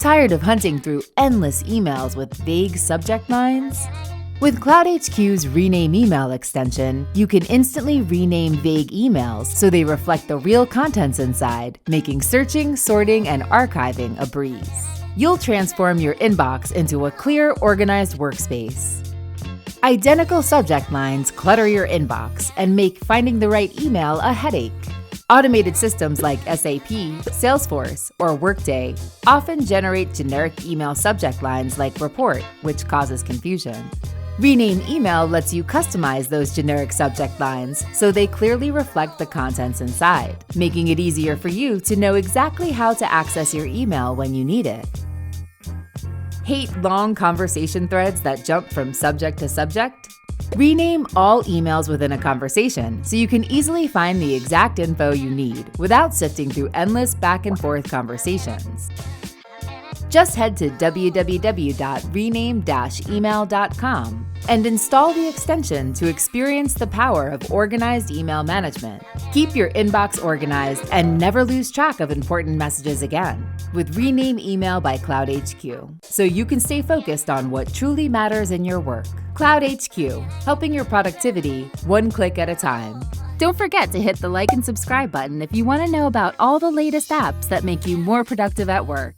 Tired of hunting through endless emails with vague subject lines? With cloudHQ's Rename Email extension, you can instantly rename vague emails so they reflect the real contents inside, making searching, sorting, and archiving a breeze. You'll transform your inbox into a clear, organized workspace. Identical subject lines clutter your inbox and make finding the right email a headache. Automated systems like SAP, Salesforce, or Workday often generate generic email subject lines like report, which causes confusion. Rename Email lets you customize those generic subject lines so they clearly reflect the contents inside, making it easier for you to know exactly how to access your email when you need it. Hate long conversation threads that jump from subject to subject? Rename all emails within a conversation so you can easily find the exact info you need without sifting through endless back-and-forth conversations. Just head to www.rename-email.com and install the extension to experience the power of organized email management. Keep your inbox organized and never lose track of important messages again with Rename Email by cloudHQ, so you can stay focused on what truly matters in your work. cloudHQ, helping your productivity one click at a time. Don't forget to hit the like and subscribe button if you want to know about all the latest apps that make you more productive at work.